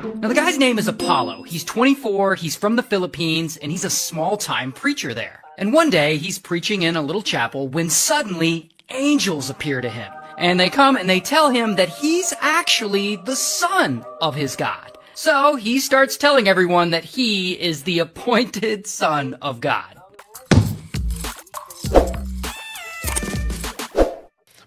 Now, the guy's name is Apollo. He's 24, he's from the Philippines, and he's a small-time preacher there. And one day, he's preaching in a little chapel when suddenly angels appear to him. And they come and they tell him that he's actually the son of his God. So he starts telling everyone that he is the appointed son of God.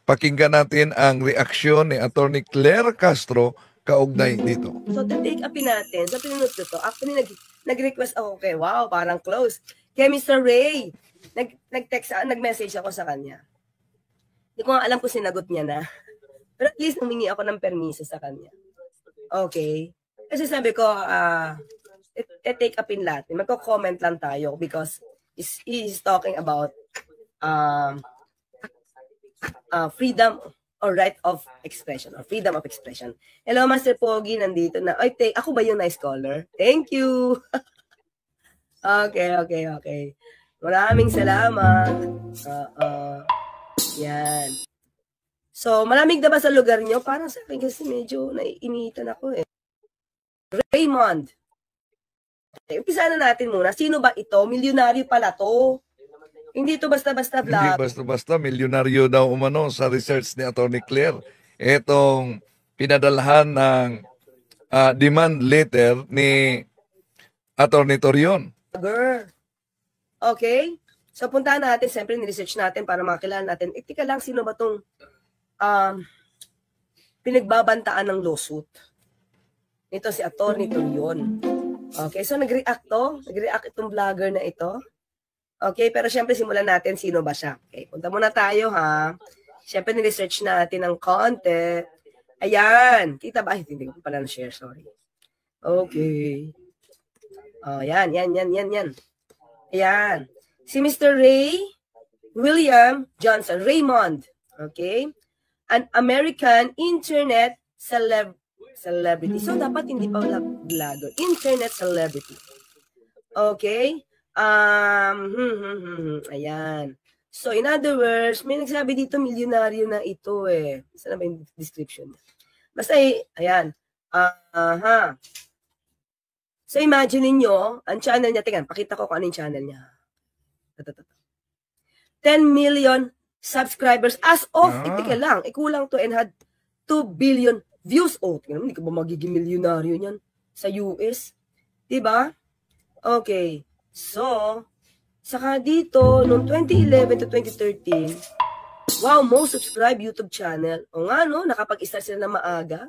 Pakinggan natin ang reaksyon ni Attorney Claire Castro kaugnay dito. So, take upin natin. Sa pinunod ko to, actually, nag-request ako kay, wow, parang close. Kay Mr. Ray. Nag-message ako sa kanya. Hindi ko nga alam kung sinagot niya na. Pero at least humingi ako ng permiso sa kanya. Okay. Kasi sabi ko, take upin natin. Magko-comment lang tayo because he's talking about freedom or right of expression or freedom of expression. Hello, Master Pogi, nandito na. Ay, ako ba yung nice caller? Thank you. Okay. Maraming salamat. Yan. So, malamig na ba sa lugar nyo? Parang sa akin kasi medyo naiinitan ako eh. Raymond. Okay, umpisa na natin muna. Sino ba ito? Milyonaryo pala to. Hindi ito basta-basta vlog. Hindi basta-basta. Milyonaryo daw umano sa research ni Attorney Claire. Itong pinadalhan ng demand letter ni Attorney Torion. Okay? So, puntahan natin. Siyempre, ni-research natin para makilala natin. Tika lang, sino ba itong pinagbabantaan ng lawsuit? Ito si Attorney Torion. Okay, so nag-react to. Nag-react itong vlogger na ito. Okay, pero syempre simulan natin sino ba siya. Okay, punta muna tayo ha. Syempre ni-research natin ang content. Ayan. Kita ba? Hindi ko pala na-share, sorry. Okay. Oh, yan. Ayan. Si Mr. Ray William Johnson, Raymond. Okay? An American internet celebrity. So, dapat hindi pa vlogger. Internet celebrity. Okay? Ayan. So, in other words, may nagsabi dito milyonaryo na ito eh. Saan na ba yung description? Basta, ayan. So, imagine niyo ang channel niya. Tingnan, pakita ko kung ano yung channel niya. 10 million subscribers as of, tika lang, kulang to and had 2 billion views. Oh, tingnan mo, hindi ka ba magiging milyonaryo niyan sa US? Diba? Okay. So, saka dito, noong 2011 to 2013, wow, most subscribed YouTube channel. O nga, no? Nakapag-start sila na maaga.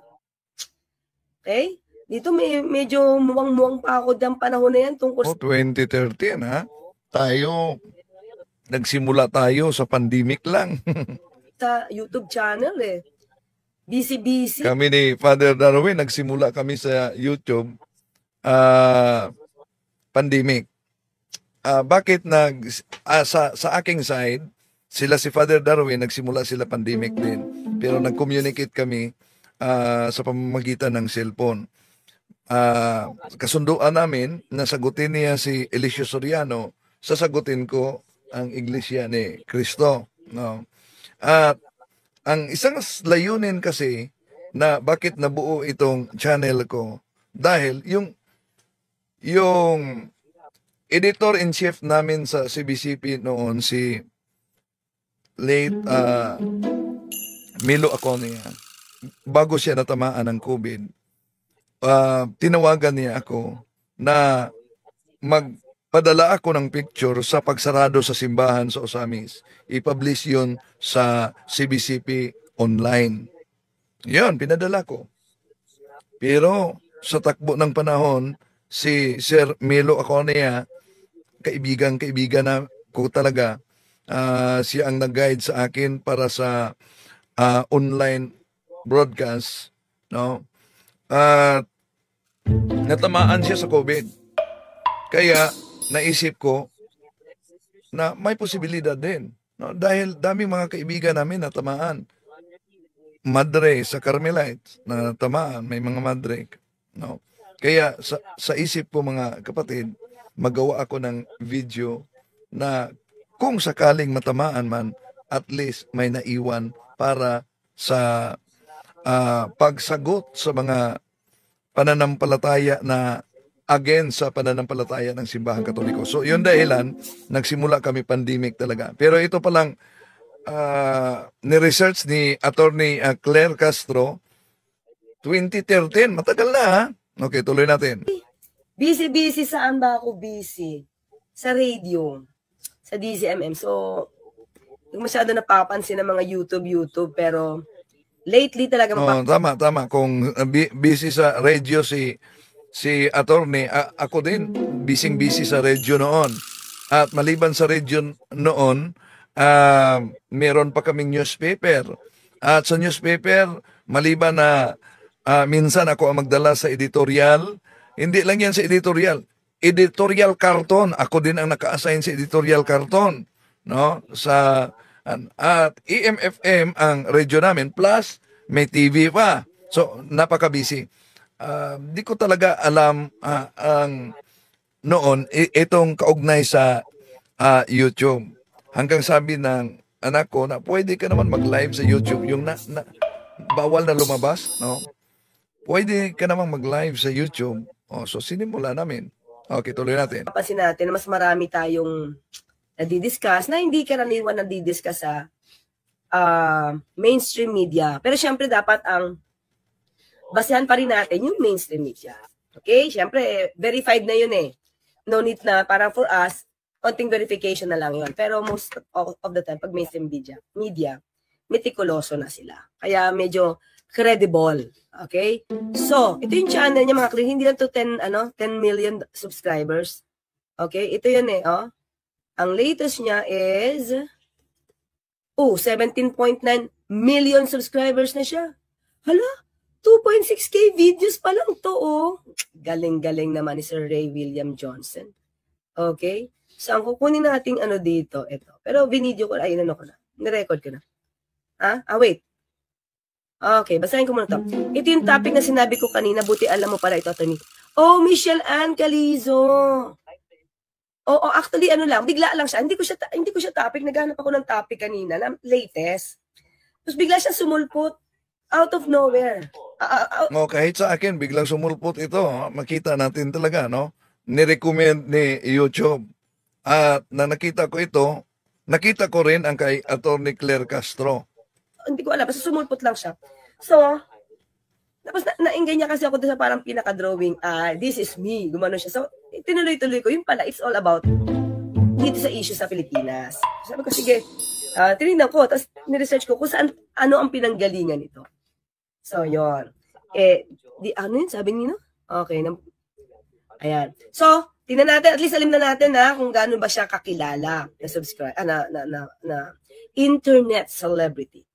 Okay? Dito medyo muwang-muwang pa ako dyan panahon na yan tungkol sa... 2013, ha? Nagsimula tayo sa pandemic lang. sa YouTube channel, eh. Busy. Kami ni Father Darwin, nagsimula kami sa YouTube pandemic. Bakit sa aking side, sila si Father Darwin, nagsimula sila pandemic din. Pero nag-communicate kami sa pamamagitan ng cellphone. Kasunduan namin, nasagutin niya si Eliseo Soriano, sasagutin ko ang Iglesia ni Cristo. No? At ang isang layunin kasi na bakit nabuo itong channel ko, dahil yung editor-in-chief namin sa CBCP noon, si late Milo Aconia, bago siya natamaan ng COVID, tinawagan niya ako na magpadala ako ng picture sa pagsarado sa simbahan sa Osamis. I-publish yun sa CBCP online. Yun, pinadala ko. Pero sa takbo ng panahon, si Sir Milo Aconia, kaibigan na ko talaga, siya ang nag-guide sa akin para sa online broadcast, no? Natamaan siya sa COVID. Kaya naisip ko na may posibilidad din, no? Dahil daming mga kaibigan namin natamaan. Madre sa Carmelites na tamaan, may mga madre, no? Kaya sa isip ko, mga kapatid, magawa ako ng video na kung sakaling matamaan man, at least may naiwan para sa pagsagot sa mga pananampalataya na against sa pananampalataya ng simbahan Katoliko. So, yun dahilan, nagsimula kami pandemic talaga. Pero ito palang ni-research ni Attorney Claire Castro, 2013, matagal na ha? Okay, tuloy natin. Busy, saan ba ako busy? Sa radio, sa DZMM. So, hindi masyado napapansin ng mga YouTube, pero lately talaga tama. Kung busy sa radio si attorney, ako din, busy sa radio noon. At maliban sa radio noon, meron pa kaming newspaper. At sa newspaper, maliban na minsan ako ang magdala sa editorial, hindi lang yan sa editorial carton. Ako din ang naka-assign sa editorial carton, no? At EMFM ang radio namin, plus may TV pa. So, napaka-busy. Di ko talaga alam ang noon itong kaugnay sa YouTube. Hanggang sabi ng anak ko na pwede ka naman mag-live sa YouTube. Yung bawal na lumabas, no? Pwede ka naman mag-live sa YouTube. So sinimula namin. Okay, tuloy natin. Papansin natin na mas marami tayong nadidiscuss na hindi karaniwan nadidiscuss sa mainstream media. Pero syempre dapat ang basehan pa rin natin yung mainstream media. Okay? Syempre, verified na yun eh. No need na, parang for us, konting verification na lang yun. Pero most of the time, pag mainstream media, meticuloso na sila. Kaya medyo credible. Okay? So, ito yung channel niya mga hindi lang to 10 million subscribers. Okay? Ito yun eh, oh. Ang latest niya is 17.9 million subscribers na siya. Hala? 2.6k videos pa lang to, oh. Galing-galing naman ni Sir Ray William Johnson. Okay? So, ang kukunin nating dito, ito. Pero binidyo ko, nirecord ko na. Wait. Okay, basahin ko muna to. Ito yung topic na sinabi ko kanina, buti alam mo para ito, Tony. Oh, Michelle Ann Calizo. Actually, bigla lang siya. Hindi ko siya topic, naghanap ako ng topic kanina, na latest. Tapos bigla siya sumulpot. Out of nowhere. Kahit sa akin, biglang sumulpot ito. Makita natin talaga, no? Nirecommend ni YouTube. At na nakita ko ito, nakita ko rin ang kay Attorney Claire Castro. Hindi ko alam, basta sumulpot lang siya. So, tapos naingay niya kasi ako doon sa parang pinaka-drawing, this is me, gumano siya. So, tinuloy-tuloy ko, yung pala, it's all about dito sa issue sa Pilipinas. Sabi ko, sige, tinignan ko, tapos niresearch ko kung saan, ang pinanggalingan ito. So, yon. Ano yun, sabi niyo? Okay. Ayan. So, tingnan natin, at least alam na natin kung gaano ba siya kakilala na subscribe, na internet celebrity.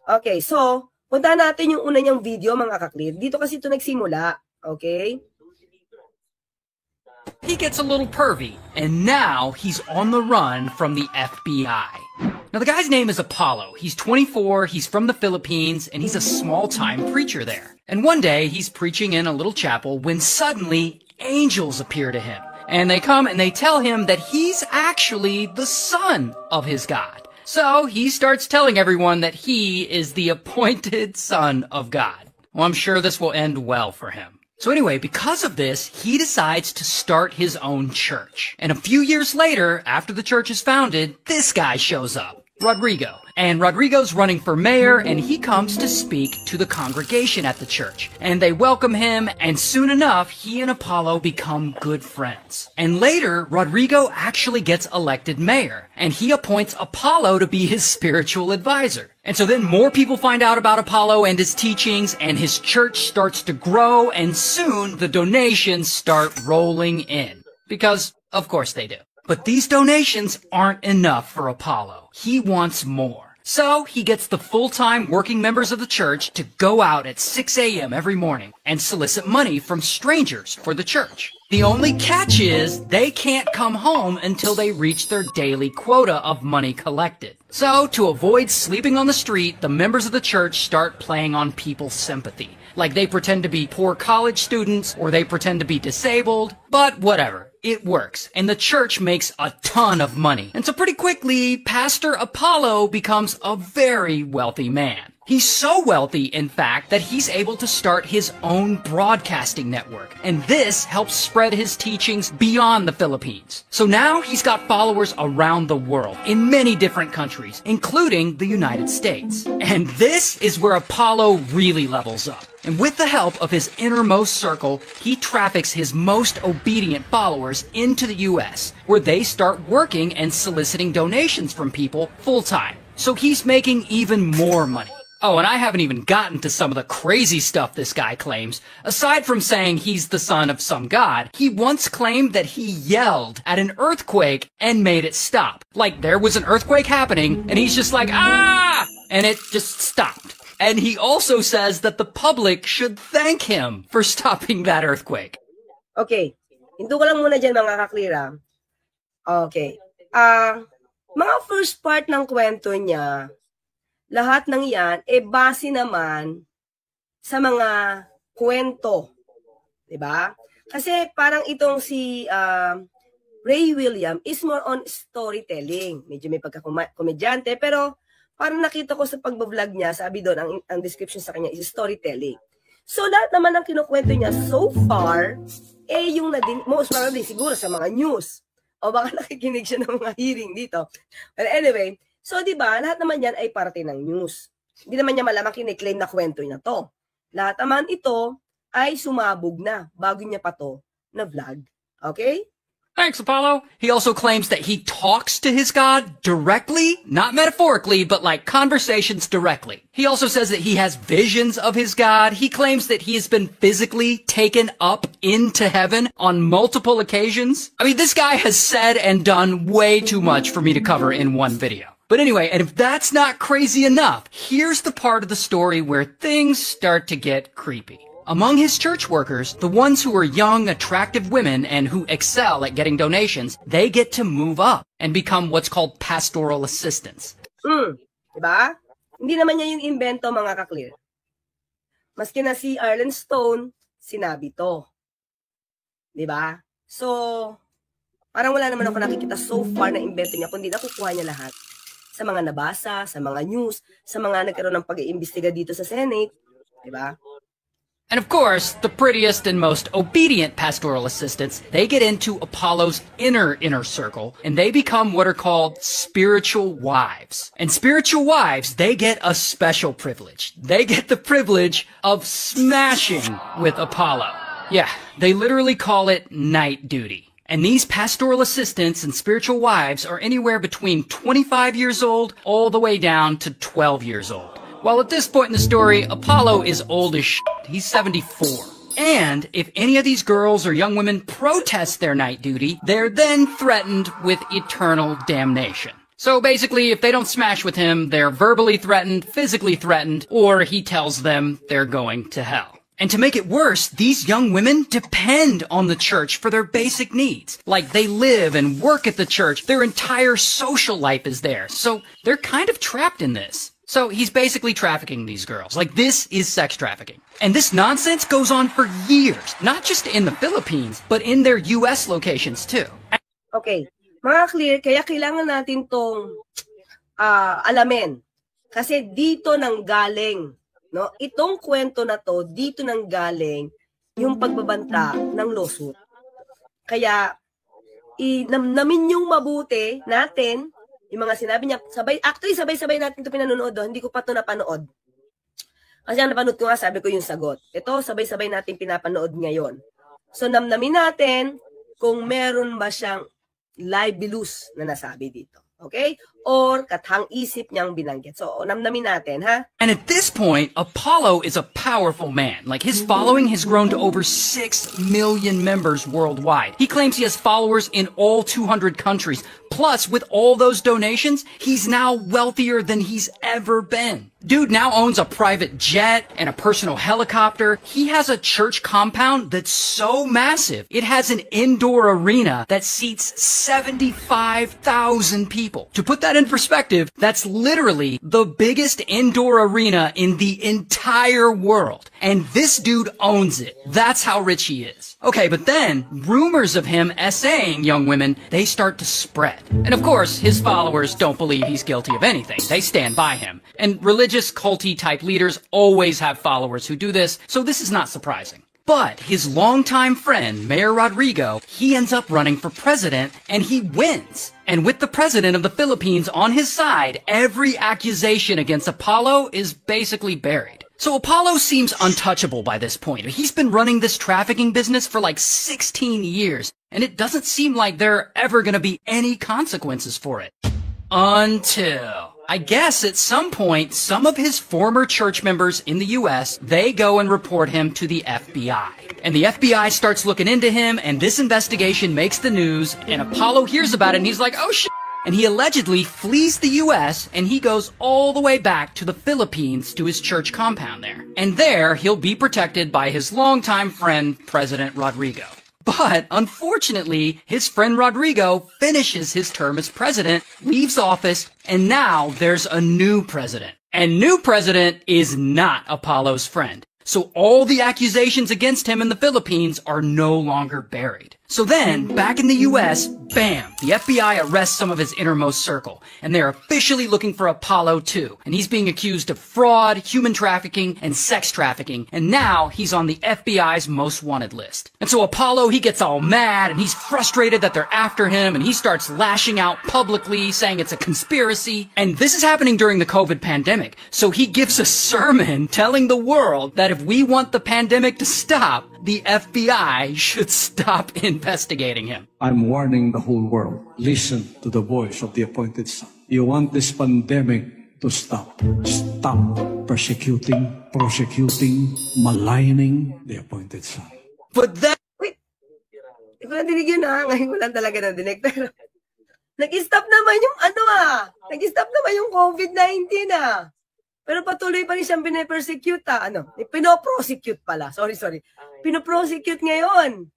Okay, so, puntahan natin yung una niyang video, mga kaklir. Dito kasi ito nagsimula. Okay? He gets a little pervy, and now he's on the run from the FBI. Now, the guy's name is Apollo. He's 24, he's from the Philippines, and he's a small-time preacher there. And one day, he's preaching in a little chapel when suddenly angels appear to him. And they come and they tell him that he's actually the son of his God. So he starts telling everyone that he is the appointed son of God. Well, I'm sure this will end well for him. So anyway, because of this, he decides to start his own church. And a few years later, after the church is founded, this guy shows up. Rodrigo. And Rodrigo's running for mayor, and he comes to speak to the congregation at the church. And they welcome him, and soon enough, he and Apollo become good friends. And later, Rodrigo actually gets elected mayor, and he appoints Apollo to be his spiritual advisor. And so then more people find out about Apollo and his teachings, and his church starts to grow, and soon the donations start rolling in. Because, of course they do. But these donations aren't enough for Apollo. He wants more. So he gets the full-time working members of the church to go out at 6 a.m. every morning and solicit money from strangers for the church. The only catch is they can't come home until they reach their daily quota of money collected. So to avoid sleeping on the street, the members of the church start playing on people's sympathy. Like they pretend to be poor college students or they pretend to be disabled, but whatever. It works, and the church makes a ton of money. And so pretty quickly, Pastor Apollo becomes a very wealthy man. He's so wealthy, in fact, that he's able to start his own broadcasting network. And this helps spread his teachings beyond the Philippines. So now he's got followers around the world, in many different countries, including the United States. And this is where Apollo really levels up. And with the help of his innermost circle, he traffics his most obedient followers into the US, where they start working and soliciting donations from people full-time. So he's making even more money. Oh, and I haven't even gotten to some of the crazy stuff this guy claims. Aside from saying he's the son of some god, he once claimed that he yelled at an earthquake and made it stop. Like there was an earthquake happening, and he's just like, ah! And it just stopped. And he also says that the public should thank him for stopping that earthquake. Okay. Hinto ko lang muna dyan mga kaklira. Okay. Mga first part ng kwento niya, lahat ng yan, base naman sa mga kwento. Diba? Kasi parang itong si Ray William is more on storytelling. Medyo may pagkakomedyante, pero parang nakita ko sa pagbablog niya, sabi doon, ang description sa kanya is storytelling. So, lahat naman ang kinukwento niya so far, yung most probably siguro sa mga news. O baka nakikinig siya ng mga hearing dito. But anyway, so, di ba, lahat naman yan ay parte ng news. Hindi naman niya malamang kiniklaim na kwento na to. Lahat naman ito ay sumabog na bago niya pa to na vlog. Okay? Thanks, Apollo. He also claims that he talks to his God directly, not metaphorically, but like conversations directly. He also says that he has visions of his God. He claims that he has been physically taken up into heaven on multiple occasions. I mean, this guy has said and done way too much for me to cover in one video. But anyway, and if that's not crazy enough, here's the part of the story where things start to get creepy. Among his church workers, the ones who are young, attractive women and who excel at getting donations, they get to move up and become what's called pastoral assistants. Diba? Hindi naman niya yung invento, mga kaklir. Maski na si Arlen Stone, sinabi to. Diba? So, parang wala naman ako nakikita so far na invento niya, kundi nakukuha niya lahat. Sa mga nabasa, sa mga news, sa mga nagkaroon ng pag-iimbestiga dito sa Senate. Diba? And of course, the prettiest and most obedient pastoral assistants, they get into Apollo's inner circle, and they become what are called spiritual wives. And spiritual wives, they get a special privilege. They get the privilege of smashing with Apollo. Yeah, they literally call it night duty. And these pastoral assistants and spiritual wives are anywhere between 25 years old all the way down to 12 years old. Well, at this point in the story, Apollo is old as shit. He's 74. And if any of these girls or young women protest their night duty, they're then threatened with eternal damnation. So basically, if they don't smash with him, they're verbally threatened, physically threatened, or he tells them they're going to hell. And to make it worse, these young women depend on the church for their basic needs. Like, they live and work at the church. Their entire social life is there. So they're kind of trapped in this. So he's basically trafficking these girls. Like, this is sex trafficking. And this nonsense goes on for years, not just in the Philippines, but in their US locations too. Okay. Mga clear, kaya kailangan natin tong alamin. Kasi dito nang galing, no? Itong kwento na to, dito nang galing yung pagbabanta ng lawsuit. Kaya, namnamin yung mabuti natin, yung mga sinabi niya, sabay-sabay natin ito pinanonood doon. Hindi ko pa ito napanood. Kasi ang napanood ko nga, sabi ko yung sagot. Ito, sabay-sabay natin pinapanood ngayon. So, namnamin natin kung meron ba siyang libelous na nasabi dito. Okay? Or kathang-isip niyang binanggit. So, namnamin natin, ha? And at this point, Apollo is a powerful man. Like, his following has grown to over 6 million members worldwide. He claims he has followers in all 200 countries. Plus, with all those donations, he's now wealthier than he's ever been. Dude now owns a private jet and a personal helicopter. He has a church compound that's so massive. It has an indoor arena that seats 75,000 people. To put that that in perspective, that's literally the biggest indoor arena in the entire world. And this dude owns it. That's how rich he is. Okay, but then rumors of him essaying young women, they start to spread. And of course, his followers don't believe he's guilty of anything. They stand by him. And religious culty type leaders always have followers who do this, so this is not surprising. But his longtime friend, Mayor Rodrigo, he ends up running for president, and he wins. And with the president of the Philippines on his side, every accusation against Apollo is basically buried. So Apollo seems untouchable by this point. He's been running this trafficking business for like 16 years, and it doesn't seem like there are ever going to be any consequences for it. Until, I guess at some point, some of his former church members in the US, they go and report him to the FBI. And the FBI starts looking into him, and this investigation makes the news, and Apollo hears about it, and he's like, oh shit! And he allegedly flees the US, and he goes all the way back to the Philippines to his church compound there. And there, he'll be protected by his longtime friend, President Rodrigo. But, unfortunately, his friend Rodrigo finishes his term as president, leaves office, and now there's a new president. And new president is not Apollo's friend. So all the accusations against him in the Philippines are no longer buried. So then, back in the US, bam, the FBI arrests some of his innermost circle, and they're officially looking for Apollo too. And he's being accused of fraud, human trafficking, and sex trafficking, and now he's on the FBI's most wanted list. And so Apollo, he gets all mad, and he's frustrated that they're after him, and he starts lashing out publicly, saying it's a conspiracy. And this is happening during the COVID pandemic, so he gives a sermon telling the world that if we want the pandemic to stop, the FBI should stop investigating him. I'm warning the whole world. Listen to the voice of the appointed son. You want this pandemic to stop. Stop prosecuting, maligning the appointed son. But that... Wait, hindi ko nadinig yun ngayon ko lang talaga nadinig. Pero, nag-stop naman yung nag-stop naman yung COVID-19 Pero patuloy pa rin siyang pinapersecute pinoprosecute pala. Sorry. Pinoprosecute ngayon.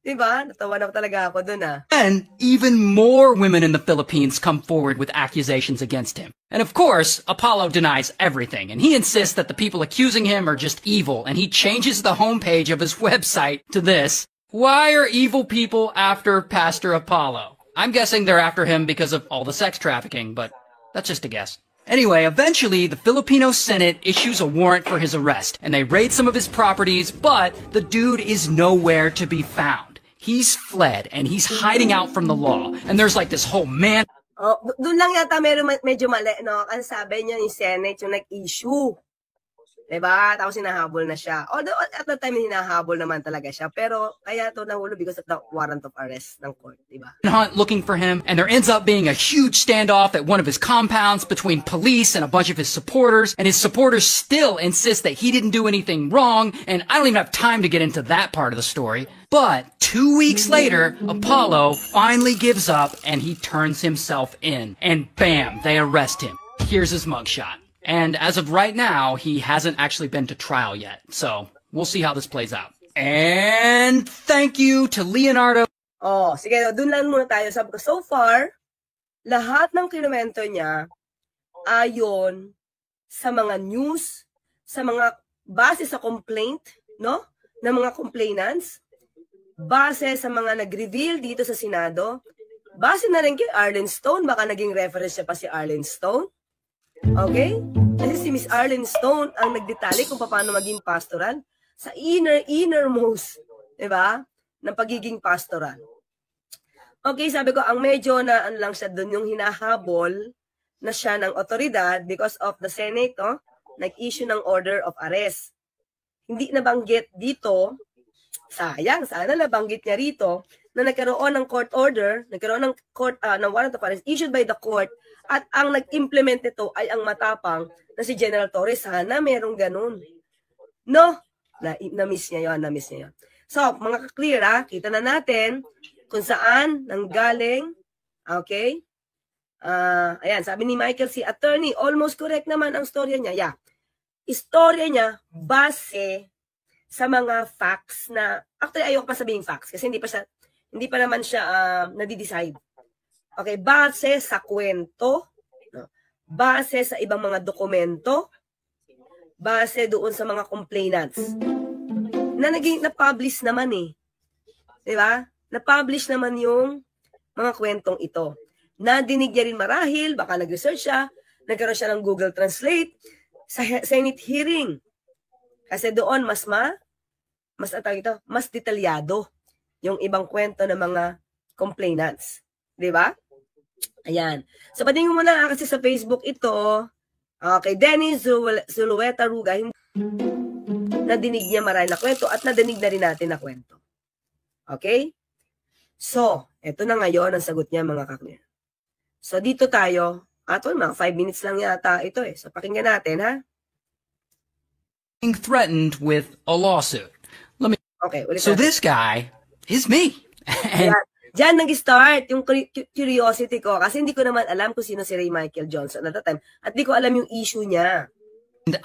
Diba? Natawa na talaga ako dun And even more women in the Philippines come forward with accusations against him. And of course, Apollo denies everything, and he insists that the people accusing him are just evil, and he changes the homepage of his website to this: why are evil people after Pastor Apollo? I'm guessing they're after him because of all the sex trafficking, but that's just a guess. Anyway, eventually, the Filipino Senate issues a warrant for his arrest, and they raid some of his properties, but the dude is nowhere to be found. He's fled, and he's hiding out from the law, and there's like this whole man... Oh, doon lang yata medyo mali, no? Ang sabi niya ni Senate yung nag-issue. Diba? Tapos hinahabol na siya. Although at the time, hinahabol naman talaga siya. Pero kaya ito nahulo because of the warrant of arrest ng court. Diba? Hunt looking for him, and there ends up being a huge standoff at one of his compounds between police and a bunch of his supporters, and his supporters still insist that he didn't do anything wrong, and I don't even have time to get into that part of the story. But 2 weeks later, Apollo finally gives up, and he turns himself in, and bam, they arrest him. Here's his mugshot. And as of right now, he hasn't actually been to trial yet. So, we'll see how this plays out. And thank you to Leonardo. Oh, sige, dun lang muna tayo. Sabi ko, so far, lahat ng kinomento niya ayon sa mga news, sa mga base sa complaint, no? Ng mga complainants, base sa mga nag-reveal dito sa Senado, base na rin kay Arlen Stone, baka naging reference siya pa si Arlen Stone. Okay? Kasi si Miss Arlen Stone ang nagdetalye kung paano maging pastoral sa innermost, diba? Ng pagiging pastoral. Okay, sabi ko, ang medyo na lang siya doon yung hinahabol na siya ng otoridad because of the Senate, nag-issue ng order of arrest. Hindi nabanggit dito, sayang, sana nabanggit niya rito, na nagkaroon ng court order, nagkaroon ng warrant of arrest issued by the court, at ang nag-implement nito ay ang matapang na si General Torres. Sana merong ganun. No? Na-miss niya yun. So, mga ka-clear kita na natin kung saan nanggaling. Okay? Ayan, sabi ni Michael, si attorney, almost correct naman ang storya niya. Yeah. Istorya niya base sa mga facts na, actually ayoko pa sabihin facts kasi hindi pa naman siya nadi-decide. Okay, base sa kwento base sa ibang mga dokumento, base doon sa mga complainants, na na-publish naman eh. Diba? Na-publish naman yung mga kwentong ito. Nadinig niya rin marahil, baka nag-research siya, nagkaroon siya ng Google Translate sa Senate hearing. Kasi doon mas detalyado yung ibang kwento ng mga complainants. Diba? Ayan. So, patingin mo na kasi sa Facebook ito, kay Dennis Zulueta Ruga, nadinig niya marahil na kwento at nadinig na rin natin na kwento. Okay? So, eto na ngayon ang sagot niya mga kaklir. So, dito tayo. Mga 5 minutes lang yata ito eh. So, pakinggan natin, ha? Being threatened with a lawsuit. Okay, ulit So natin. this guy is me. And Diyan nag-start yung curiosity ko kasi hindi ko naman alam kung sino si Ray Michael Johnson at that time. At di ko alam yung issue niya.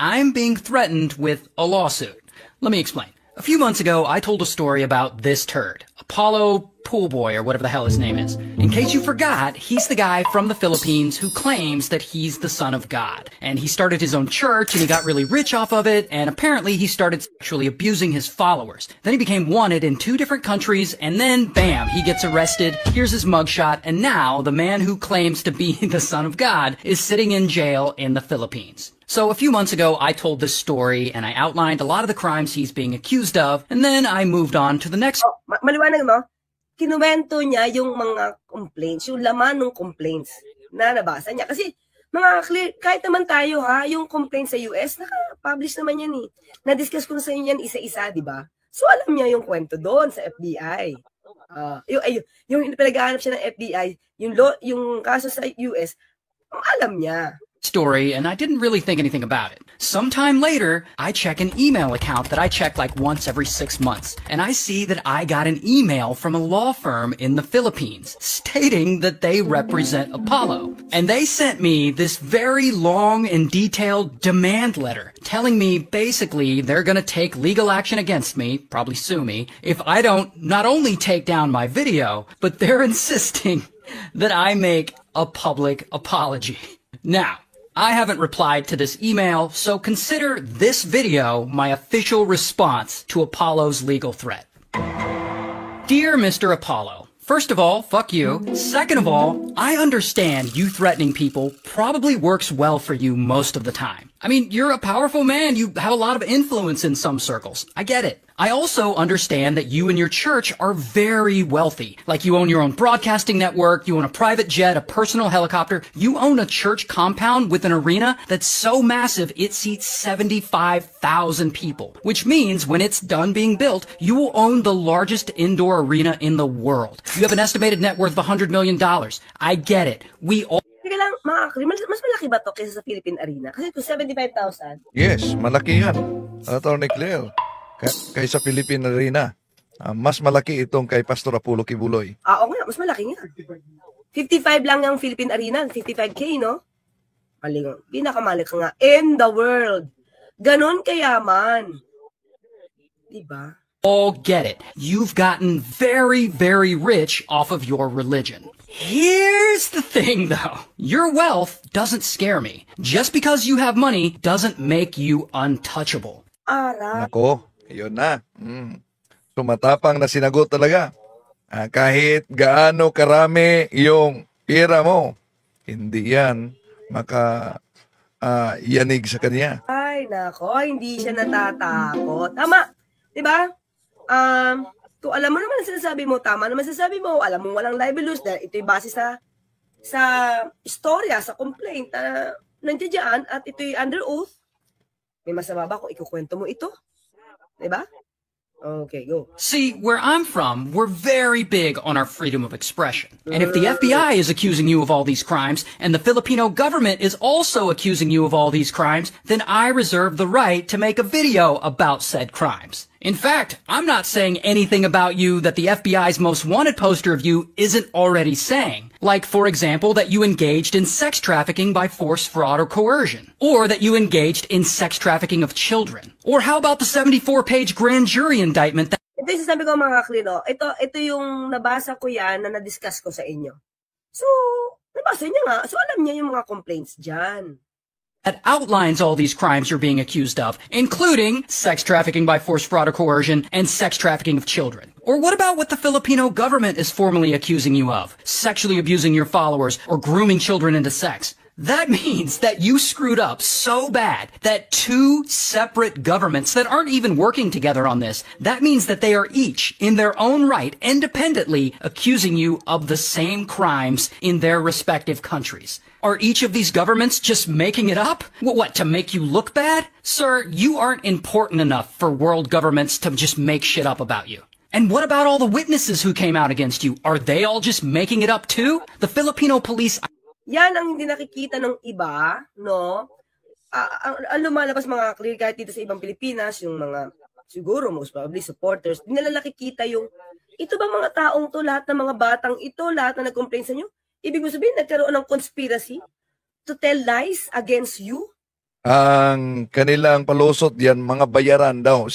I'm being threatened with a lawsuit. Let me explain. A few months ago, I told a story about this turd, Apollo Poolboy, or whatever the hell his name is. In case you forgot, he's the guy from the Philippines who claims that he's the son of God. And he started his own church, and he got really rich off of it, and apparently he started sexually abusing his followers. Then he became wanted in 2 different countries, and then, bam, he gets arrested. Here's his mugshot, and now the man who claims to be the son of God is sitting in jail in the Philippines. So a few months ago, I told this story, and I outlined a lot of the crimes he's being accused of, and then I moved on to the next. Maliwanag mo, kinuwento niya yung mga complaints, yung laman ng complaints na nabasa niya. Kasi, kahit naman tayo ha, yung complaints sa US, naka-publish naman yan eh. Na-discuss ko na sa inyo yan isa-isa, di ba? So, alam niya yung kwento doon sa FBI. Yung pinag-aanap siya ng FBI, yung kaso sa US, alam niya. Story, and I didn't really think anything about it. Sometime later, I check an email account that I check like once every 6 months, and I see that I got an email from a law firm in the Philippines stating that they represent Apollo. And they sent me this very long and detailed demand letter telling me basically they're gonna take legal action against me, probably sue me, if I don't not only take down my video, but they're insisting that I make a public apology. Now, I haven't replied to this email, so consider this video my official response to Apollo's legal threat. Dear Mr. Apollo, first of all, fuck you. Second of all, I understand you threatening people probably works well for you most of the time. I mean, you're a powerful man. You have a lot of influence in some circles. I get it. I also understand that you and your church are very wealthy. Like you own your own broadcasting network, you own a private jet, a personal helicopter. You own a church compound with an arena that's so massive it seats 75,000 people. Which means when it's done being built, you will own the largest indoor arena in the world. You have an estimated net worth of $100 million. I get it. We all... Teka lang, mas malaki ba to kaysa sa Philippine Arena? Kasi ito 75,000. Yes, malaki yan. Attorney Claire. Kaysa Philippine Arena. Mas malaki itong kay Pastor Apollo Kibuloy. Oo nga, mas malaki nga. 55 lang yung Philippine Arena, 55K, no? Maling, pinakamalik nga in the world. Ganon kayaman. Diba? All get it. You've gotten very, very rich off of your religion. Here's the thing, though. Your wealth doesn't scare me. Just because you have money doesn't make you untouchable. Nako, yun na. So matapang na sinagot talaga. Kahit gaano karami yung pera mo, hindi yan yanig sa kanya. Ay, nako, hindi siya natatakot. Tama, di ba? Kung alam mo naman ang sinasabi mo, tama naman sinasabi mo, alam mo walang libelous dahil ito'y base sa istorya, sa complaint na nandiyan dyan at ito'y under oath. May masama ba kung ikukwento mo ito? Diba? Okay, go. See, where I'm from, we're very big on our freedom of expression. And if the FBI is accusing you of all these crimes, and the Filipino government is also accusing you of all these crimes, then I reserve the right to make a video about said crimes. In fact, I'm not saying anything about you that the FBI's most wanted poster of you isn't already saying. Like, for example, that you engaged in sex trafficking by force, fraud, or coercion. Or that you engaged in sex trafficking of children. Or how about the 74-page grand jury indictment that... Ito yung sasabi ko mga klino. Ito yung nabasa ko yan na na-discuss ko sa inyo. So, nabasa niya nga. So, alam niya yung mga complaints dyan. That outlines all these crimes you're being accused of, including sex trafficking by force, fraud, or coercion, and sex trafficking of children. Or what about what the Filipino government is formally accusing you of? Sexually abusing your followers or grooming children into sex. That means that you screwed up so bad that two separate governments that aren't even working together on this, that means that they are each, in their own right, independently accusing you of the same crimes in their respective countries. Are each of these governments just making it up? What, to make you look bad? Sir, you aren't important enough for world governments to just make shit up about you. And what about all the witnesses who came out against you? Are they all just making it up too? The Filipino police... Yan ang hindi nakikita ng iba, no? Ang lumalabas mga clear kahit dito sa ibang Pilipinas, yung mga, siguro, most probably supporters, hindi nila nakikita yung, ito ba mga taong to, lahat ng mga batang ito, lahat na nag-complain sa inyo? Ibig mo sabihin, nagkaroon ng conspiracy to tell lies against you? Ang kanilang palusot yan, mga bayaran daw.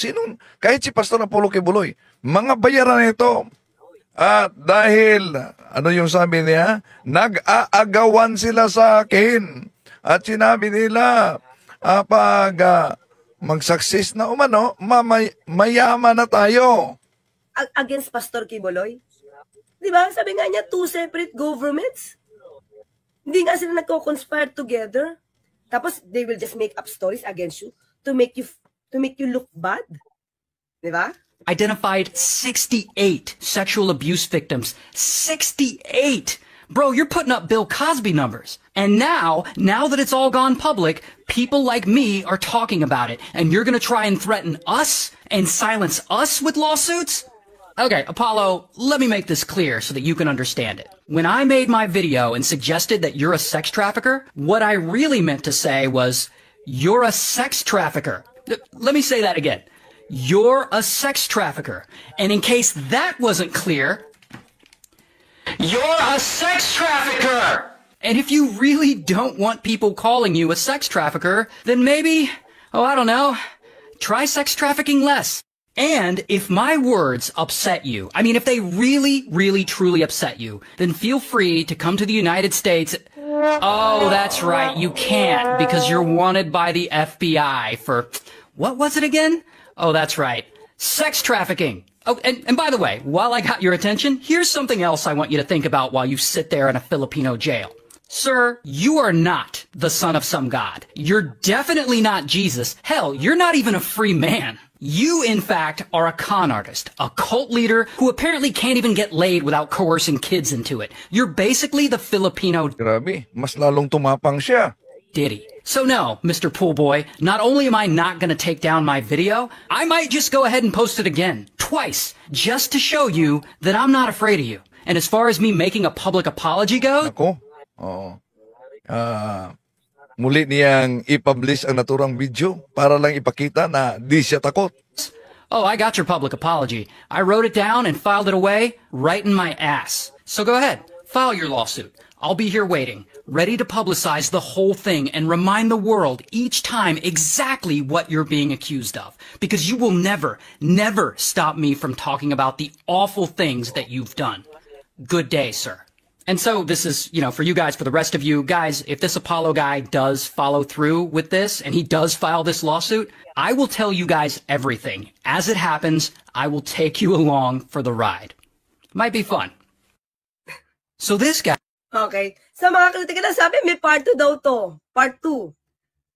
Kahit si Pastor Apollo Kibuloy, mga bayaran ito. At dahil, ano yung sabi niya? Nag-aagawan sila sa akin. At sinabi nila, pag mag-success na umano, mayaman na tayo. Against Pastor Kibuloy? Diba? Sabi nga niya, two separate governments. Hindi nga sila nagko-conspire together. Tapos, they will just make up stories against you to make you look bad. Diba? Identified 68 sexual abuse victims. 68! Bro, you're putting up Bill Cosby numbers. And now that it's all gone public, people like me are talking about it. And you're gonna try and threaten us and silence us with lawsuits? Okay, Apollo, let me make this clear so that you can understand it. When I made my video and suggested that you're a sex trafficker, what I really meant to say was, you're a sex trafficker. Let me say that again. You're a sex trafficker. And in case that wasn't clear, you're a sex trafficker! And if you really don't want people calling you a sex trafficker, then maybe, I don't know, try sex trafficking less. And if my words upset you, I mean, if they really, really, truly upset you, then feel free to come to the United States. Oh, that's right, you can't, because you're wanted by the FBI for, what was it again? Oh, that's right. Sex trafficking. Oh, and by the way, while I got your attention, here's something else I want you to think about while you sit there in a Filipino jail. Sir, you are not the son of some god. You're definitely not Jesus. Hell, you're not even a free man. You, in fact, are a con artist, a cult leader who apparently can't even get laid without coercing kids into it. You're basically the Filipino Grabe, mas lalong tumapang siya. Diddy. So no, Mr. Poolboy, not only am I not going to take down my video, I might just go ahead and post it again, twice, just to show you that I'm not afraid of you. And as far as me making a public apology goes... Ako? Oo. Muli niyang i-publish ang naturang video para lang ipakita na di siya takot. Oh, I got your public apology. I wrote it down and filed it away right in my ass. So go ahead, file your lawsuit. I'll be here waiting, ready to publicize the whole thing and remind the world each time exactly what you're being accused of. Because you will never, never stop me from talking about the awful things that you've done. Good day, sir. And so this is, for you guys, for the rest of you guys, if this Apollo guy does follow through with this and he does file this lawsuit, I will tell you guys everything. As it happens, I will take you along for the ride. Might be fun. So this guy... Okay. Sa mga kritika na sabi, may part 2 daw to. Part 2.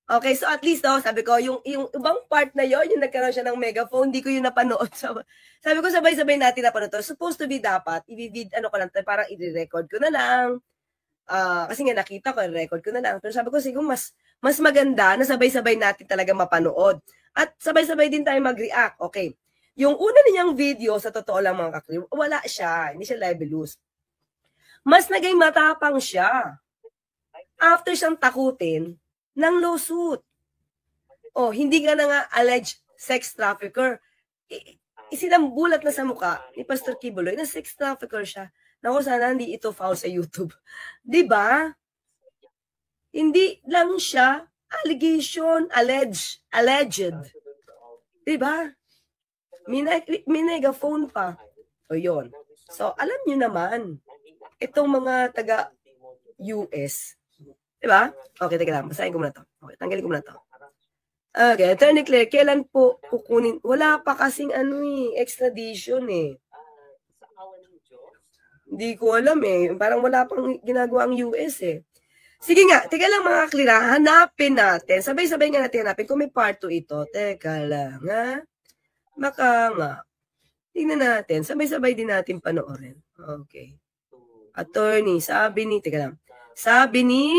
Okay, so at least daw, sabi ko, yung ibang part na yon, yung nagkaroon siya ng megaphone, hindi ko yun napanood. Sabi ko, sabay-sabay natin napanood to. Supposed to be dapat, parang i-record ko na lang. Kasi nga nakita ko, i-record ko na lang. Pero sabi ko, siguro mas maganda na sabay-sabay natin talaga mapanood. At sabay-sabay din tayo mag-react. Okay. Yung una niyang video, sa totoo lang mga kakliw, wala siya. Hindi siya libelous. Mas naging matapang siya. After siyang takutin ng lawsuit. Oh, hindi ka na nga alleged sex trafficker. Isinambulat na sa mukha ni Pastor Kibuloy na sex trafficker siya. Naku, sana hindi ito foul sa YouTube. Diba? Hindi lang siya allegation, alleged. Diba? May megaphone pa. O yun. So, alam nyo naman, itong mga US. Diba? Okay, teka lang. Basahin ko muna to. Okay, tanggalin ko muna to. Okay, Attorney Claire, kailan po kukunin? Wala pa kasing extradition eh. Hindi ko alam eh. Parang wala pang ginagawa ang US eh. Sige nga, teka lang mga Klira, hanapin natin. Sabay-sabay nga natin hanapin kung may part 2 ito. Teka lang, ha? Baka nga. Tingnan natin. Sabay-sabay din natin panoorin. Okay. Attorney, teka lang. Sabi ni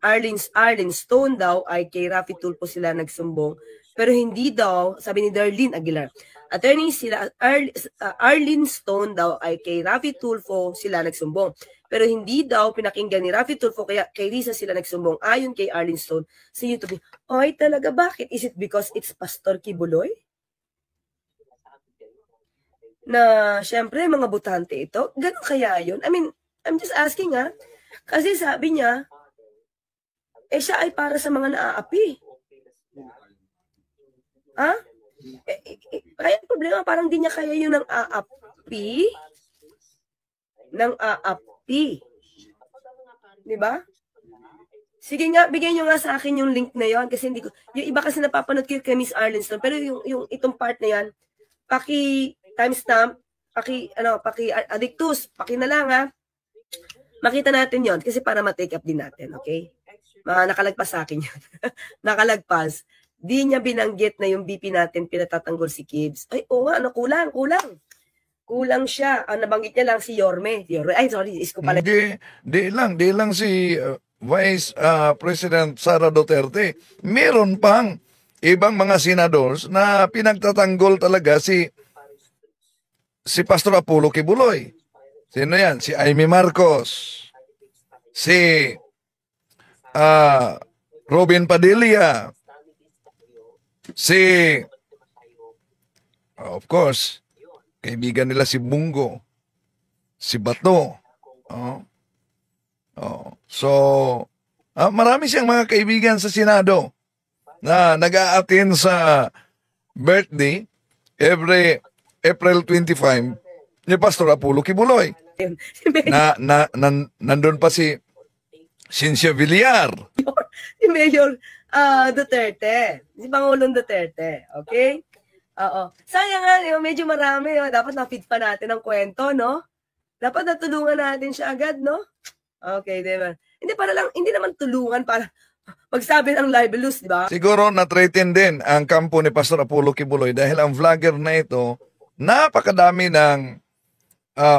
Arlene Stone daw ay kay Raffy Tulfo sila nagsumbong. Pero hindi daw, sabi ni Darlene Aguilar. Attorney, Arlene Stone daw ay kay Raffy Tulfo sila nagsumbong. Pero hindi daw pinakinggan ni Raffy Tulfo kaya kay Risa sila nagsumbong. Ayon kay Arlene Stone sa YouTube. Ay talaga, bakit? Is it because it's Pastor Kibuloy? Na syempre mga butante ito? Ganun kaya yun? I mean, I'm just asking ha. Kasi sabi niya, siya ay para sa mga naaapi. Ha? Kaya ang problema, parang di niya kaya yun ng aapi. Ng aapi. Diba? Sige nga, bigyan nyo nga sa akin yung link na yon kasi hindi ko, yung iba kasi napapanood ko kay Miss Arlene Stone, pero yung itong part na yan, timestamp, paki addictus, paki na lang ha. Makita natin yon kasi para ma-take up din natin, okay? Nakalagpas sa akin yun. Nakalagpas. Di niya binanggit na yung BP natin pinatatanggol si Kibbs. Ay, nga, kulang. Kulang siya. Nabanggit niya lang si Yorme. Ay, sorry, isko pala. Di lang si Vice President Sara Duterte. Meron pang ibang mga senadors na pinagtatanggol talaga si Pastor Apollo Kibuloy. Sino yan? Si Amy Marcos. Si Robin Padilla. Of course, kaibigan nila si Bungo. Si Bato. So, marami siyang mga kaibigan sa Senado na nag-a-attend sa birthday every April 25 ni Pastor Apollo Kibuloy. Nandun pa si Cynthia Villar. Si Mayor Duterte. Si Pangulong Duterte. Okay? Oo. Sayang nga, medyo marami. Dapat na-feed pa natin ang kwento, no? Dapat natulungan natin siya agad, no? Okay, diba? Hindi naman tulungan para magsabi ng libelous, di ba? Siguro na-threaten din ang kampo ni Pastor Apollo Kibuloy dahil ang vlogger na ito, napakadami ng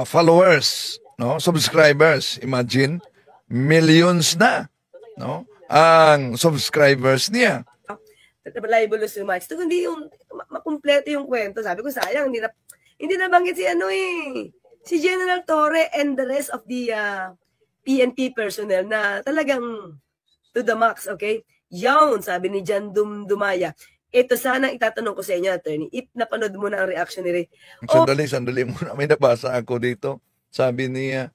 followers, no? Subscribers. Imagine, millions na, no? Ang subscribers niya. Libelous yung match. Ito hindi yung makumpleto yung kwento. Sabi ko, sayang, hindi na banggit si General Torre and the rest of the PNP personnel na talagang to the max, okay? Yawn, sabi ni Jan Dumaya. Ito sana itatanong ko sa inyo, attorney, if napanood mo na ang reaction ni Ray. Sandali muna. May nabasa ako dito. Sabi niya,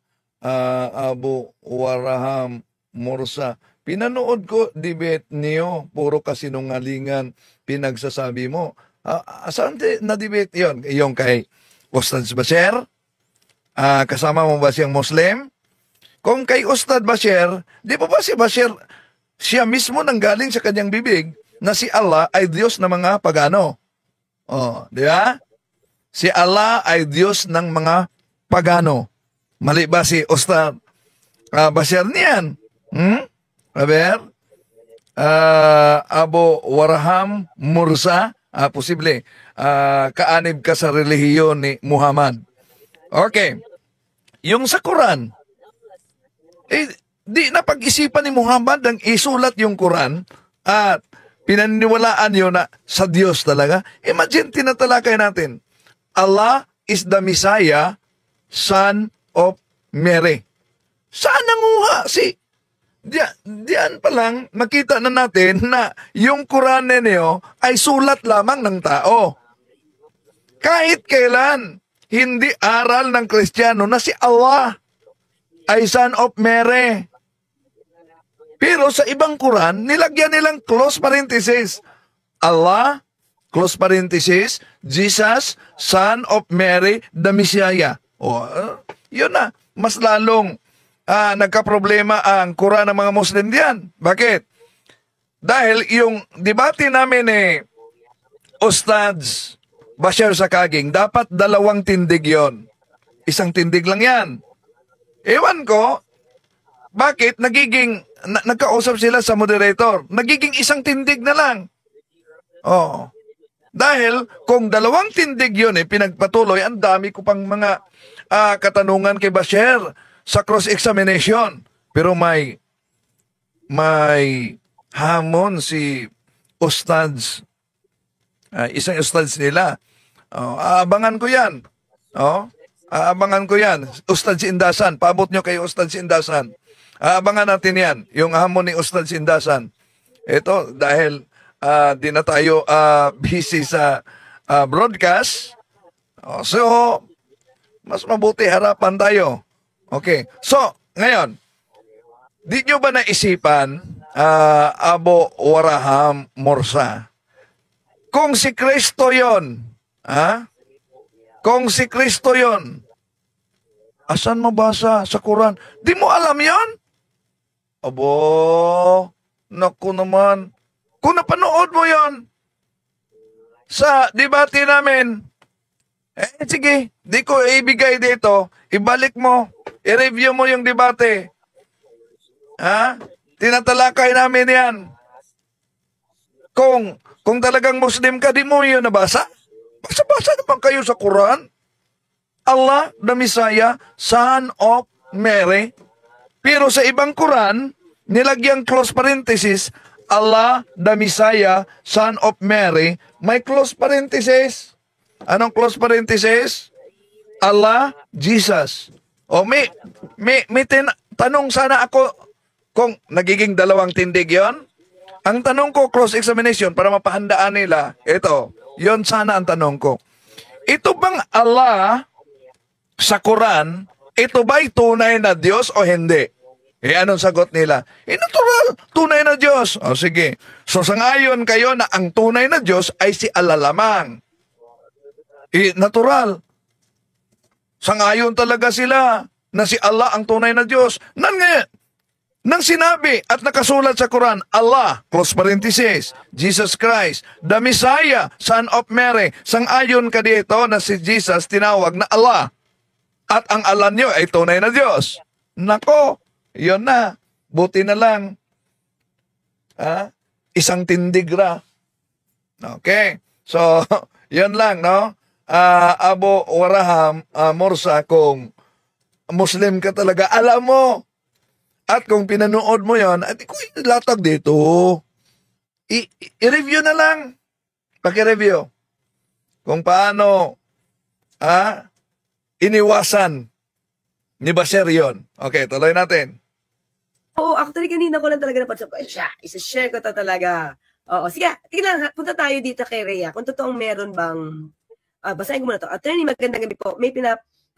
Abu Waraham Morsa, pinanood ko debate niyo, puro kasinungalingan pinagsasabi mo. Saan na debate yon? Yung kay Ustad Bashir? Kasama mo ba siyang Muslim? Kung kay Ustad Bashir, di ba si Bashir, siya mismo nanggaling sa kanyang bibig na si Allah ay Diyos ng mga pagano. Di ba? Si Allah ay Diyos ng mga pagano. Mali ba si Ustad Bashir niyan? Aber? Abu Waraham Mursa? Posible. Kaanib ka sa relihiyon ni Muhammad. Okay. Yung sa Quran, di na pag-isipan ni Muhammad ang isulat yung Quran at pinaniniwalaan yun na sa Diyos talaga. Imagine, tinatalakay natin. Allah is the Messiah, son of Mary. Saan nanguha diyan pa lang nakita na natin na yung Quran ninyo ay sulat lamang ng tao. Kahit kailan, hindi aral ng Kristiyano na si Allah ay son of Mary. Pero sa ibang Quran, nilagyan nilang close parenthesis. Allah, close parenthesis, Jesus, son of Mary, the Messiah. Yun na, mas lalong nagka-problema ang Quran ng mga Muslim diyan. Bakit? Dahil yung debate namin Ustads Bashar Sakaging, dapat dalawang tindig yon. Isang tindig lang yan. Ewan ko, bakit nagkausap sila sa moderator? Nagiging isang tindig na lang. Oo. Dahil kung dalawang tindig yun pinagpatuloy, ang dami ko pang mga katanungan kay Bashar sa cross-examination. Pero may hamon si Ustads, isang Ustads nila. Aabangan ko yan. Aabangan ko yan. Ustads Indasan, paabot nyo kay Ustads Indasan. Aabangan natin yan, yung hamon ni Ustads Indasan. Ito, dahil di na tayo busy sa broadcast. So, mas mabuti harapan tayo. Okay. So, ngayon, di nyo ba naisipan, Abo Waraham Morsa, kung si Kristo yon, kung si Kristo yon, asan mabasa sa Quran? Di mo alam yon? Abo, naku naman. Kung napanood mo yon sa debate namin, sige, di ko ibigay dito, ibalik mo, i-review mo yung debate. Tinatalakay namin yan. Kung talagang Muslim ka, di mo yun nabasa? Basa-basa naman kayo sa Quran. Allah, the Messiah, Son of Mary. Pero sa ibang Quran, nilagyang close parenthesis, Allah, the Messiah, Son of Mary, may close parenthesis. Anong close parenthesis? Allah, Jesus. May tanong sana ako kung nagiging dalawang tindig yon. Ang tanong ko, cross-examination, para mapahandaan nila, ito, yon sana ang tanong ko. Ito bang Allah sa Quran, ito ba'y tunay na Diyos o hindi? Anong sagot nila? Natural, tunay na Diyos. Sige. So, sangayon kayo na ang tunay na Diyos ay si Allah lamang. Natural. Sangayon talaga sila na si Allah ang tunay na Diyos. Nang sinabi at nakasulat sa Quran, Allah, close parenthesis, Jesus Christ, the Messiah, Son of Mary, sangayon ka dito na si Jesus tinawag na Allah. At ang Allah nyo ay tunay na Diyos. Nako, yun na. Buti na lang. Isang tindigra. Okay. So, yun lang, no? Abo Waraham Morsa, kung Muslim ka talaga, alam mo. At kung pinanood mo yon, at ko ilatag dito. I-review na lang. Paki-review. Kung paano iniwasan ni Bashar yun. Okay, tuloy natin. Oo, actually kanina ko lang talaga napansin ko, isa-share ko talaga. Oo, sige, tingnan, punta tayo dito kay Rhea. Kung totoong meron bang, basahin ko muna to. Attorney, magandang gabi po. May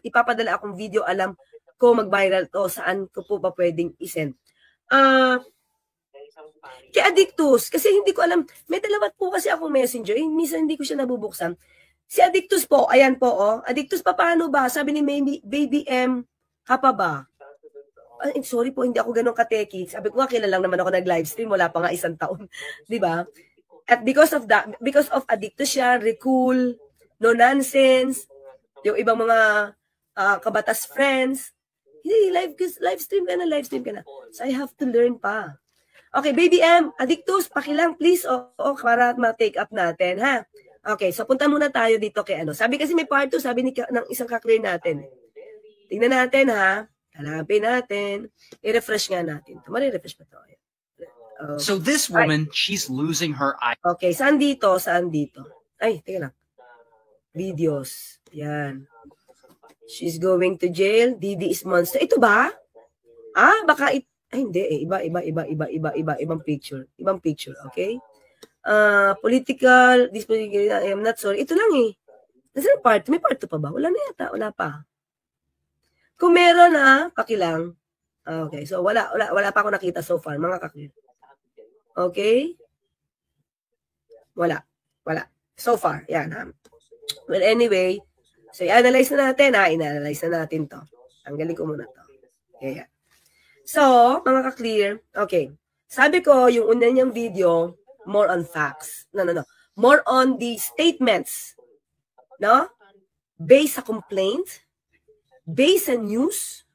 ipapadala akong video, alam ko mag-viral to, saan ko po ba pwedeng isend. Kay Addictus, kasi hindi ko alam, may dalawa po kasi akong messenger, minsan hindi ko siya nabubuksan. Si Addictus po, ayan po, Addictus, paano ba? Sabi ni Baby M, pa ba? Sorry po, hindi ako ganun kateki. Sabi ko nga, kailan lang naman ako nag-livestream, wala pa nga 1 taon. Diba? At because of Addictus siya, Recul, No Nonsense, yung ibang mga kabatas friends, hey, livestream ka na. So I have to learn pa. Okay, Baby M, Addictus, pakilang please, para ma-take up natin, ha? Okay, so punta muna tayo dito kay ano. Sabi kasi may part 2, sabi ng isang ka-clear natin. Tingnan natin, ha? Hanapin natin. I-refresh nga natin. Mari-refresh pa to. So this woman, she's losing her eye. Okay, saan dito? Ay, teka lang. Videos. Yan. She's going to jail. Didi is monster. Ito ba? Baka hindi ibang picture. Ibang picture, okay? Political, I am not sorry. Ito lang eh. Nasaan part? May part 2 pa ba? Wala na yata. Wala pa. Kung meron pakilang. Okay, so wala pa ako nakita so far, mga kakil. Okay? Wala. So far, yan ha. Well, anyway, so i-analyze na natin ha. I-analyze na natin to. Tanggalin ko muna to. Okay, yan. So, mga ka-clear, okay. Sabi ko, yung una niyang video, more on facts. No. More on the statements. No? Based sa complaint, based sa news,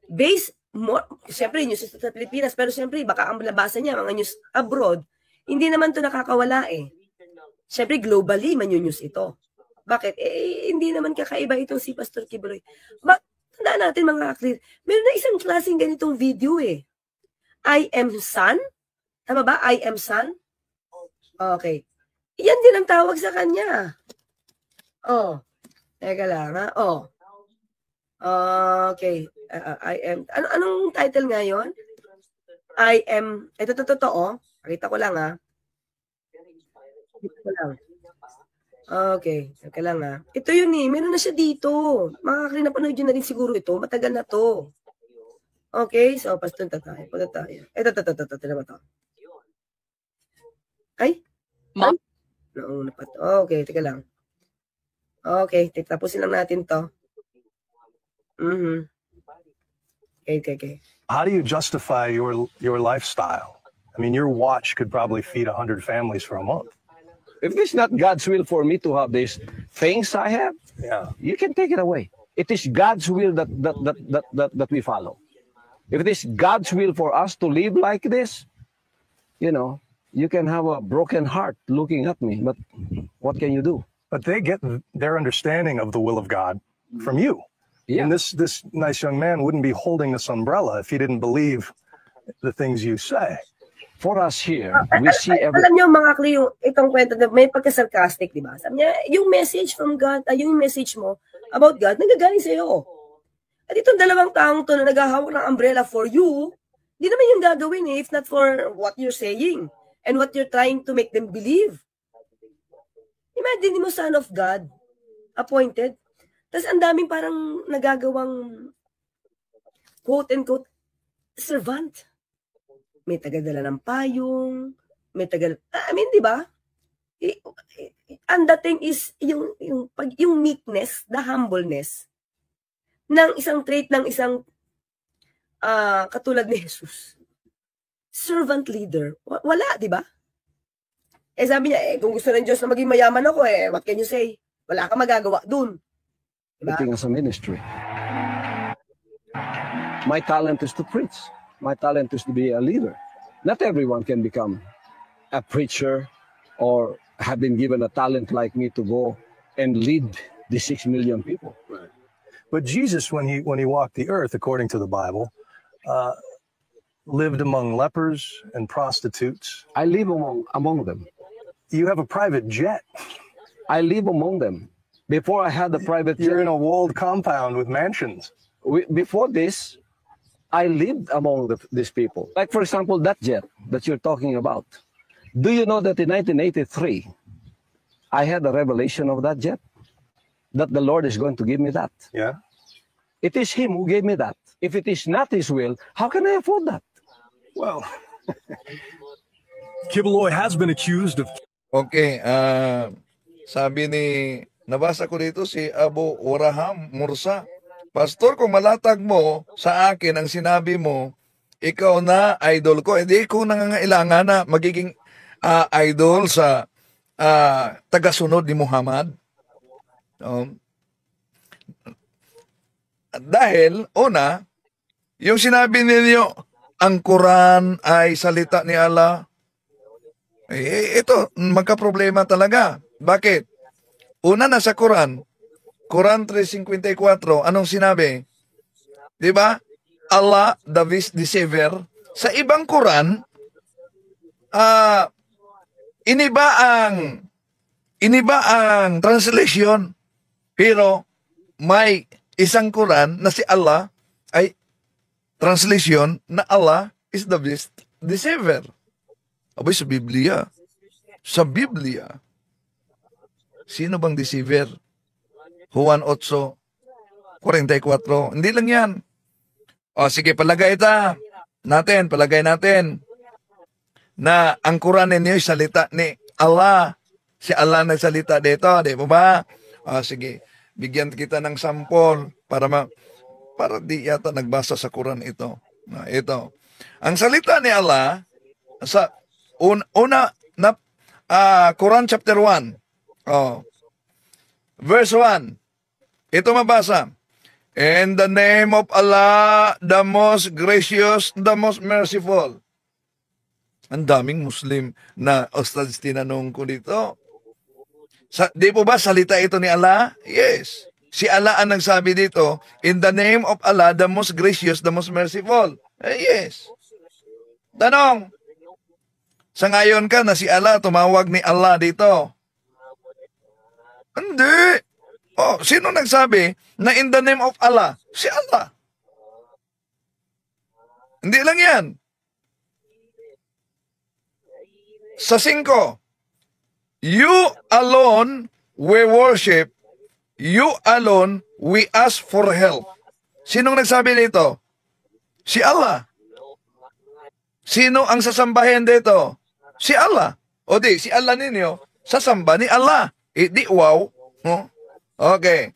based more, siyempre, news sa Pilipinas, pero siyempre, baka ang nabasa niya, mga news abroad, hindi naman to nakakawala eh. Siyempre, globally, news ito. Bakit? Hindi naman kakaiba itong si Pastor Kibroy. Tandaan natin mga ka-clear, meron na isang klaseng ganitong video eh. I am son? Tama ba? I am son? Okay. Yan din ang tawag sa kanya. Oh. Teka lang ha. Oh. Okay. I am. Anong title ngayon? I am. Ito totoo. Pakita ko lang ha. Pakita ko lang. Okay. Teka lang ha. Ito yun eh. Meron na siya dito. Makakakali na panood yun na rin siguro ito. Matagal na to. Okay. So, pastunta tayo. Punta tayo. Ito naman to. Ay? Mom? Nauna pa to. Okay. Teka lang. Okay. Tapusin lang natin to. Okay. How do you justify your lifestyle? I mean, your watch could probably feed 100 families for a month. If it's not God's will for me to have these things I have, you can take it away. It is God's will that we follow. If it is God's will for us to live like this, you can have a broken heart looking at me, but what can you do? But they get their understanding of the will of God from you. Yeah. And this nice young man wouldn't be holding this umbrella if he didn't believe the things you say. For us here, we see Alam niyo mga kli, itong kwento, may pagka-sarcastic, di ba? Sabi niya, yung message from God, yung message mo about God, nagagaling sa'yo. At itong dalawang taong to na naghahawak ng umbrella for you, di naman yung gagawin if not for what you're saying and what you're trying to make them believe. Imagine mo, son of God, appointed. Tapos ang daming parang nagagawang quote-unquote servant. May tagadala ng payong, may di ba? Ang dating is yung meekness, the humbleness ng isang trait ng isang katulad ni Jesus. Servant leader. Wala, di ba? Sabi niya, kung gusto ng Diyos na maging mayaman ako, what can you say? Wala kang magagawa dun. Diba? as a ministry. My talent is to preach. My talent is to be a leader. Not everyone can become a preacher or have been given a talent like me to go and lead the 6 million people. Right. But Jesus, when he walked the earth, according to the Bible, lived among lepers and prostitutes. I live among them. You have a private jet. I live among them. Before I had the private jet, You're in a walled compound with mansions. before this, I lived among these people. Like, for example, that jet that you're talking about. Do you know that in 1983, I had a revelation of that jet? That the Lord is going to give me that. Yeah. It is Him who gave me that. If it is not His will, how can I afford that? Well, Kibeloy has been accused of... Okay, sabi nabasa ko dito si Abu Waraham Mursa. Pastor, kung malatag mo sa akin ang sinabi mo, ikaw na idol ko, hindi ko nangangailangan na magiging idol sa tagasunod ni Muhammad. Dahil, una, yung sinabi ninyo, ang Quran ay salita ni Allah, ito, magka-problema talaga. Bakit? Una na sa Quran 3:54, anong sinabi? 'Di ba? Allah, the deceiver. Sa ibang Quran, iniba ang translation. Pero may isang Quran na si Allah ay translation na Allah is the best deceiver. Abay, sa Biblia. Sa Biblia. Sino bang deceiver? Juan 8:44. Hindi lang yan. O sige, palagay natin na ang Quran ninyo ay salita ni Allah. Si Allah na salita dito, di ba ba? O sige, bigyan kita ng sample para di yata nagbasa sa Quran ito. Ito. Ang salita ni Allah sa Quran chapter 1. Verse 1. Ito mabasa. In the name of Allah, the most gracious, the most merciful. Ang daming Muslim na ustads tinanong ko dito. Di po ba salita ito ni Allah? Yes. Si Allah ang nagsabi dito, in the name of Allah, the most gracious, the most merciful. Yes. Tanong, sangayon ka na si Allah, tumawag ni Allah dito? Hindi. Sino nagsabi na in the name of Allah? Si Allah. Hindi lang yan. Sa 5, you alone we worship, you alone we ask for help. Sinong nagsabi nito? Si Allah. Sino ang sasambahin dito? Si Allah. O di, si Allah ninyo, sasamba ni Allah. Di wow. Okay.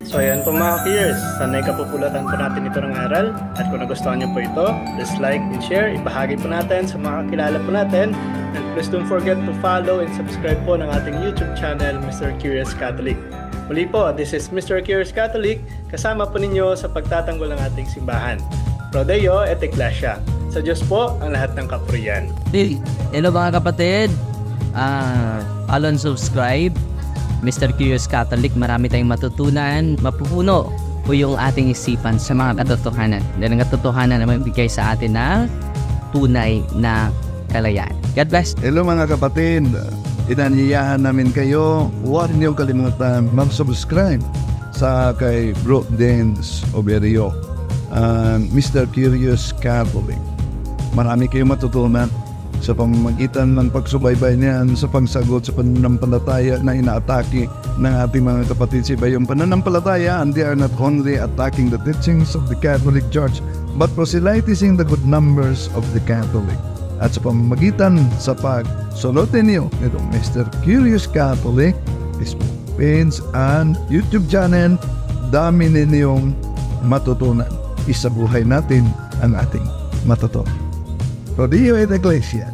So ayan po mga ka-Fears, sanay kapupulatan po natin ito ng aral. At kung nagustuhan niyo po ito, please like and share, ibahagi po natin sa mga kakilala po natin. And please don't forget to follow and subscribe po ng ating YouTube channel, Mr. Curious Catholic. Muli po, this is Mr. Curious Catholic, kasama po ninyo sa pagtatanggol ng ating simbahan. Pro Deo et Ecclesia. Sa Diyos po ang lahat ng kapurian. Hello mga kapatid, follow and subscribe Mr. Curious Catholic. Marami tayong matutunan, mapupuno po yung ating isipan sa mga katotohanan. Dahil ang katotohanan na magbigay sa atin ng tunay na kalayaan. God bless. Hello mga kapatid, inanyayahan namin kayo, huwag niyong kalimutan mag-subscribe sa kay Bro Dance Oberio, Mr. Curious Catholic. Marami kayong matutunan sa pamamagitan ng pagsubaybay niyan sa pagsagot sa pananampalataya na inaatake ng ating mga kapatid sa iba. Yung pananampalataya, and they are not only attacking the teachings of the Catholic Church, but proselytizing the good numbers of the Catholic. At sa pamamagitan sa pagsulotin niyo nitong Mr. Curious Catholic, Facebook page and YouTube channel, dami ninyong matutunan. Isabuhay natin ang ating matutunan. Pro Deo et Ecclesia.